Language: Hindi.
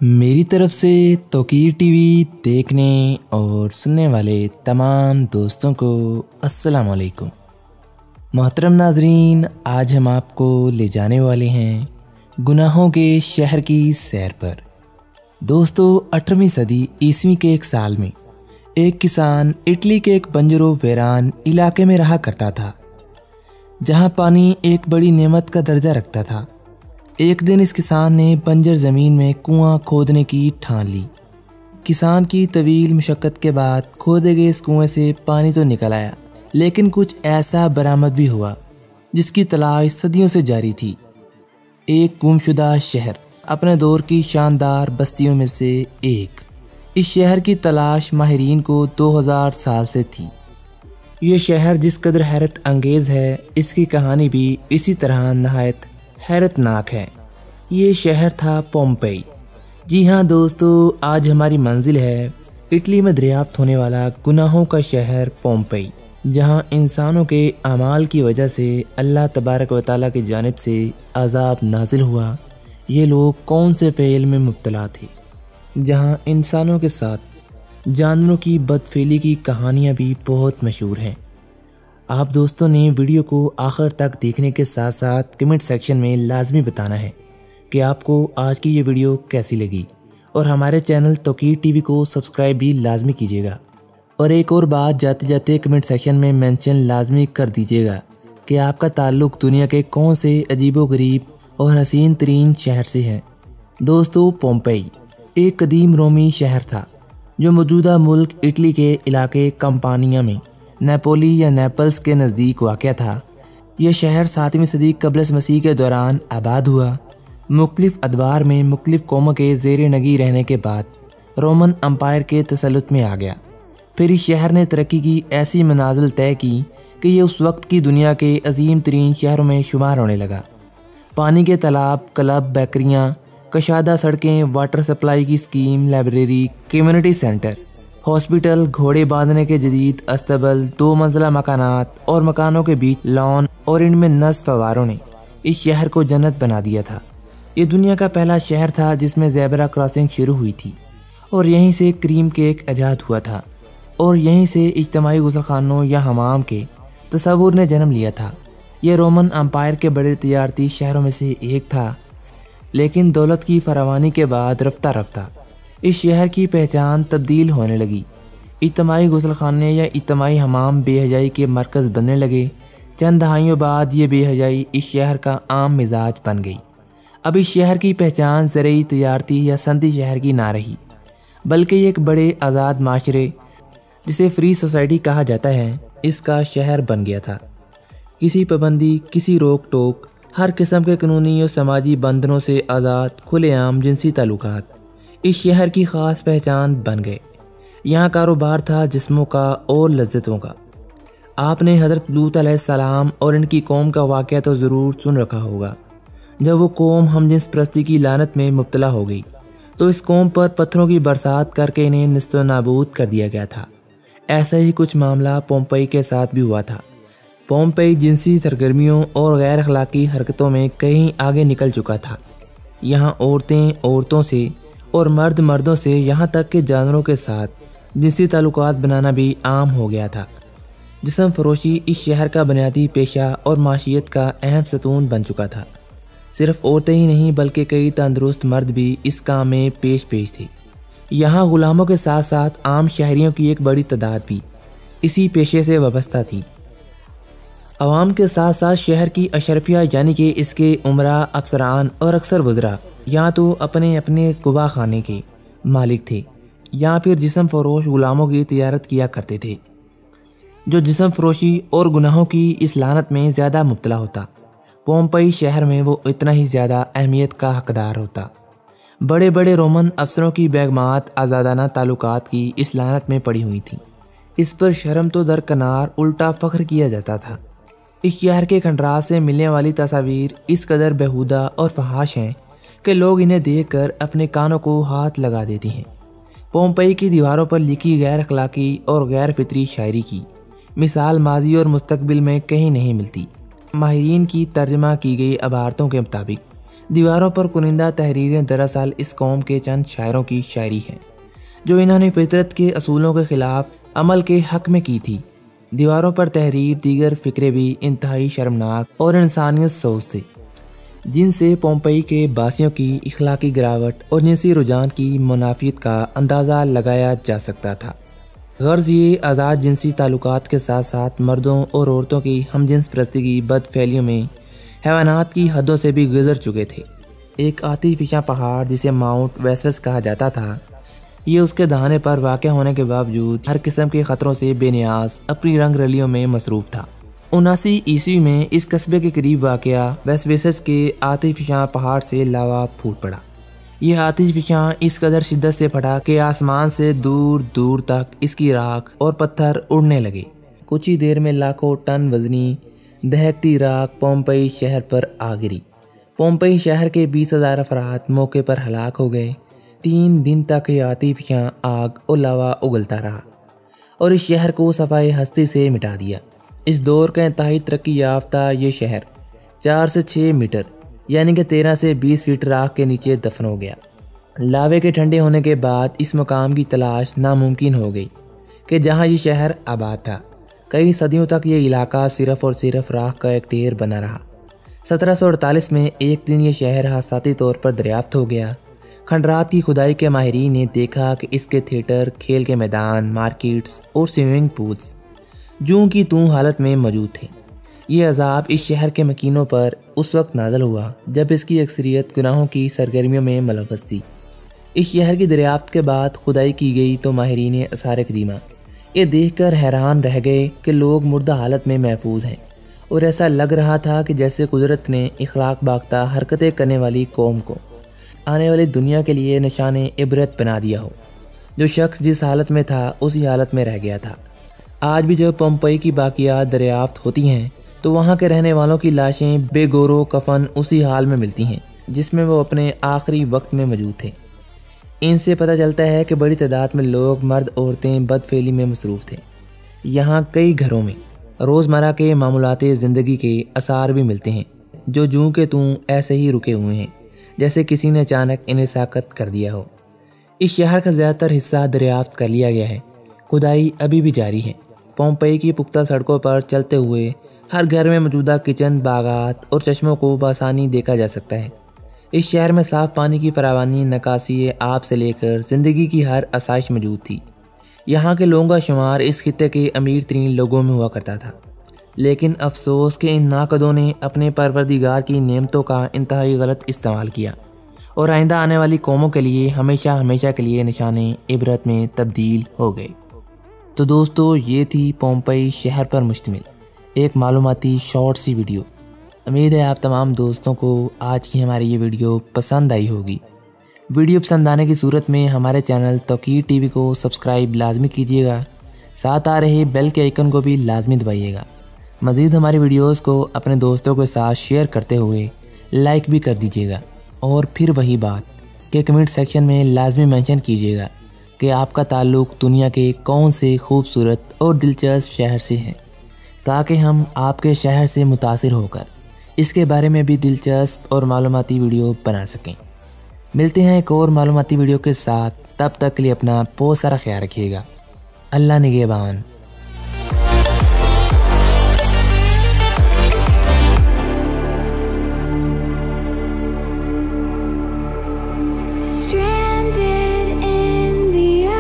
मेरी तरफ से तोकीर टीवी देखने और सुनने वाले तमाम दोस्तों को अस्सलाम वालेकुम। मोहतरम नाजरीन, आज हम आपको ले जाने वाले हैं गुनाहों के शहर की सैर पर। दोस्तों, 18वीं सदी ईस्वी के एक साल में एक किसान इटली के एक बंजरो वीरान इलाके में रहा करता था, जहां पानी एक बड़ी नेमत का दर्जा रखता था। एक दिन इस किसान ने बंजर ज़मीन में कुआं खोदने की ठान ली। किसान की तवील मुशक्क़त के बाद खोदे गए इस कुएं से पानी तो निकल आया, लेकिन कुछ ऐसा बरामद भी हुआ जिसकी तलाश सदियों से जारी थी। एक गुमशुदा शहर, अपने दौर की शानदार बस्तियों में से एक। इस शहर की तलाश माहिरीन को 2000 साल से थी। ये शहर जिस कदर हैरत अंगेज़ है, इसकी कहानी भी इसी तरह नहायत हैरतनाक है। ये शहर था पोम्पेई। जी हाँ दोस्तों, आज हमारी मंजिल है इटली में दरियाफ्त होने वाला गुनाहों का शहर पोम्पेई, जहाँ इंसानों के अमाल की वजह से अल्लाह तबारक व तआला की जानिब से अजाब नाजिल हुआ। ये लोग कौन से फ़ेल में मुब्तला थे, जहाँ इंसानों के साथ जानवरों की बदफेली की कहानियाँ भी बहुत मशहूर हैं। आप दोस्तों ने वीडियो को आखिर तक देखने के साथ साथ कमेंट सेक्शन में लाजमी बताना है कि आपको आज की ये वीडियो कैसी लगी, और हमारे चैनल तोकीर टीवी को सब्सक्राइब भी लाजमी कीजिएगा। और एक और बात, जाते जाते कमेंट सेक्शन में मेंशन लाजमी कर दीजिएगा कि आपका ताल्लुक़ दुनिया के कौन से अजीबोगरीब और हसीन तरीन शहर से है। दोस्तों, पोम्पेई एक कदीम रोमी शहर था जो मौजूदा मुल्क इटली के इलाके कंपानिया में नेपोली या नेपल्स के नज़दीक वाक़या था। यह शहर 7वीं सदी क़ब्ल मसीह के दौरान आबाद हुआ। मुख्तलिफ़ अदवार में मुख्तलिफ़ कौमों के ज़ेर नगी रहने के बाद रोमन अम्पायर के तसल्लुत में आ गया। फिर इस शहर ने तरक्की की ऐसी मनाजिल तय की कि ये उस वक्त की दुनिया के अजीम तरीन शहरों में शुमार होने लगा। पानी के तालाब, क्लब, बेकरियाँ, कशादा सड़कें, वाटर सप्लाई की scheme, library, community centre, hospital, घोड़े बांधने के जदीद अस्तबल, 2 मंजिला मकानात और मकानों के बीच लॉन और इनमें नस्फ फवारों ने इस शहर को जन्नत बना दिया था। ये दुनिया का पहला शहर था जिसमें ज़ेबरा क्रॉसिंग शुरू हुई थी, और यहीं से क्रीम केक ईजाद हुआ था, और यहीं से इज्तिमाई गुसलखानों या हमाम के तसव्वुर ने जन्म लिया था। यह रोमन अम्पायर के बड़े तिजारती शहरों में से एक था, लेकिन दौलत की फरावानी के बाद रफ्ता रफ्ता इस शहर की पहचान तब्दील होने लगी। इज्तिमाई गुसलखाने या इज्तिमाई हमाम बेहजाई के मरकज़ बनने लगे। चंद दहाइयों बाद ये बेहजाई इस शहर का आम मिजाज बन गई। अब इस शहर की पहचान ज़रई, तिजारती या सनती शहर की ना रही, बल्कि एक बड़े आज़ाद माशरे, जिसे फ्री सोसाइटी कहा जाता है, इसका शहर बन गया था। किसी पाबंदी, किसी रोक टोक, हर किस्म के कानूनी और समाजी बंधनों से आज़ाद खुलेआम जिनसी ताल्लुकात इस शहर की ख़ास पहचान बन गए। यहाँ कारोबार था जिस्मों का और लज्जतों का। आपने हज़रत लूत अलैहिस्सलाम और इनकी कौम का वाक़या तो ज़रूर सुन रखा होगा। जब वो कौम हमजिन्स परस्ती की लानत में मुब्तला हो गई तो इस कौम पर पत्थरों की बरसात करके इन्हें निस्तो नाबूद कर दिया गया था। ऐसा ही कुछ मामला पोम्पेई के साथ भी हुआ था। पोम्पेई जिनसी सरगर्मियों और गैर अखलाकी हरकतों में कहीं आगे निकल चुका था। यहाँ औरतें औरतों से और मर्द मर्दों से, यहाँ तक कि जानवरों के साथ जिनसी ताल्लुकात बनाना भी आम हो गया था। जिस्म फरोशी इस शहर का बुनियादी पेशा और माशियत का अहम सतून बन चुका था। सिर्फ औरतें ही नहीं बल्कि कई तंदुरुस्त मर्द भी इस काम में पेश थे। यहाँ गुलामों के साथ साथ आम शहरियों की एक बड़ी तादाद भी इसी पेशे से वाबस्ता थी। अवाम के साथ साथ शहर की अशरफिया यानी कि इसके उमरा, अफसरान और अक्सर वज़रा या तो अपने अपने कुबा खाने के मालिक थे, या फिर जिस्म फरोश गुलामों की तिजारत किया करते थे, जो जिस्म फरोशी और गुनाहों की इस लानत में ज़्यादा मुब्तला होता, पोम्पेई शहर में वो इतना ही ज़्यादा अहमियत का हकदार होता। बड़े बड़े रोमन अफसरों की बेगमात आज़ादाना ताल्लुकात की इस लानत में पड़ी हुई थी। इस पर शर्म तो दरकनार उल्टा फ़ख्र किया जाता था। इस शहर के खंडरात से मिलने वाली तस्वीर इस कदर बेहुदा और फहाश हैं कि लोग इन्हें देखकर अपने कानों को हाथ लगा देती हैं। पोम्पेई की दीवारों पर लिखी गैर अखलाकी और गैर फितरी शायरी की मिसाल माजी और मुस्तकबिल में कहीं नहीं मिलती। माहिरीन की तर्जमा की गई अबारतों के मुताबिक दीवारों पर कुनिंदा तहरीरें दरअसल इस कौम के चंद शायरों की शायरी है जो इन्होंने फितरत के असूलों के खिलाफ अमल के हक में की थी। दीवारों पर तहरीर दीगर फ़िक्रे भी इंतहाई शर्मनाक और इंसानियत सोच थे, जिनसे पोम्पई के बासियों की इखलाकी गिरावट और जिनसी रुझान की मुनाफियत का अंदाज़ा लगाया जा सकता था। गर्ज ये आज़ाद जिनसी ताल्लुकात के साथ साथ मर्दों और औरतों की हमजिन्स परस्ती की बदफैलियों में हैवानात की हदों से भी गुजर चुके थे। एक आतिफिशा पहाड़ जिसे माउंट वेसवस कहा जाता था, ये उसके दहाने पर वाक़ होने के बावजूद हर किस्म के ख़तरों से बेनियाज अपनी रंग रलियों में मसरूफ़ था। 79 ईस्वी में इस कस्बे के करीब वाक़या वेसवेसस के आतिफिशा पहाड़ से लावा फूट पड़ा। यह आतिशफिशां इस कदर शिद्दत से फटा कि आसमान से दूर दूर तक इसकी राख और पत्थर उड़ने लगे। कुछ ही देर में लाखों टन वजनी दहकती राख पोम्पई शहर पर आ गिरी। पोम्पई शहर के 20,000 अफराद मौके पर हलाक हो गए। 3 दिन तक यह आतिशफिशां आग और लावा उगलता रहा और इस शहर को सफाई हस्ती से मिटा दिया। इस दौर का इंतहाई तरक्की याफ्ता ये शहर 4 से 6 मीटर यानी कि 13 से 20 फीट राख के नीचे दफन हो गया। लावे के ठंडे होने के बाद इस मकाम की तलाश नामुमकिन हो गई कि जहां ये शहर आबाद था। कई सदियों तक ये इलाका सिर्फ और सिर्फ राख का एक ढेर बना रहा। 1748 में एक दिन ये शहर हादसाती तौर पर दरियाफ्त हो गया। खंडरात की खुदाई के माहिरीन ने देखा कि इसके थिएटर, खेल के मैदान, मार्केट्स और स्विमिंग पूल्स जूं की तूं हालत में मौजूद थे। ये अजाब इस शहर के मकीनों पर उस वक्त नाज़िल हुआ जब इसकी अक्सरियत गुनाहों की सरगर्मियों में मुलव्वस थी। इस शहर की दरियाफ्त के बाद खुदाई की गई तो माहिरीन आसार कदीमा ये देखकर हैरान रह गए कि लोग मुर्दा हालत में महफूज हैं और ऐसा लग रहा था कि जैसे कुदरत ने इखलाक बाख्ता हरकतें करने वाली कौम को आने वाली दुनिया के लिए निशाने इबरत बना दिया हो। जो शख्स जिस हालत में था उसी हालत में रह गया था। आज भी जब पोम्पई की बाकियात दरियाफ्त होती हैं तो वहाँ के रहने वालों की लाशें बेगोरो कफन उसी हाल में मिलती हैं जिसमें वो अपने आखिरी वक्त में मौजूद थे। इनसे पता चलता है कि बड़ी तादाद में लोग, मर्द औरतें बदफेली में मसरूफ़ थे। यहाँ कई घरों में रोज़मर्रा के मामूलाते ज़िंदगी के आसार भी मिलते हैं जो जूं के तूं ऐसे ही रुके हुए हैं जैसे किसी ने अचानक इन्हें साकत कर दिया हो। इस शहर का ज़्यादातर हिस्सा दरियाफ्त कर लिया गया है। खुदाई अभी भी जारी है। पोम्पई की पुख्ता सड़कों पर चलते हुए हर घर में मौजूदा किचन, बागात और चश्मों को बआसानी देखा जा सकता है। इस शहर में साफ पानी की फरावानी, नकासी आब से लेकर ज़िंदगी की हर आसाइश मौजूद थी। यहाँ के लोगों का शुमार इस खित्ते के अमीर तरीन लोगों में हुआ करता था। लेकिन अफसोस कि इन नाकदों ने अपने परवरदिगार की नेमतों का इंतहाई गलत इस्तेमाल किया और आइंदा आने वाली कौमों के लिए हमेशा हमेशा के लिए निशाने इबरत में तब्दील हो गए। तो दोस्तों, ये थी पोम्पई शहर पर मुश्तमिल एक मालूमाती शॉर्ट सी वीडियो। उम्मीद है आप तमाम दोस्तों को आज की हमारी ये वीडियो पसंद आई होगी। वीडियो पसंद आने की सूरत में हमारे चैनल तौकीर टीवी को सब्सक्राइब लाजमी कीजिएगा। साथ आ रहे बेल के आइकन को भी लाजमी दबाइएगा। मज़ीद हमारी वीडियोस को अपने दोस्तों के साथ शेयर करते हुए लाइक भी कर दीजिएगा। और फिर वही बात कि कमेंट सेक्शन में लाजमी मेंशन कीजिएगा कि आपका ताल्लुक़ दुनिया के कौन से खूबसूरत और दिलचस्प शहर से है, ताकि हम आपके शहर से मुतासिर होकर इसके बारे में भी दिलचस्प और मालूमाती वीडियो बना सकें। मिलते हैं एक और मालूमाती वीडियो के साथ। तब तक के लिए अपना बहुत सारा ख्याल रखिएगा। अल्लाह निगहबान।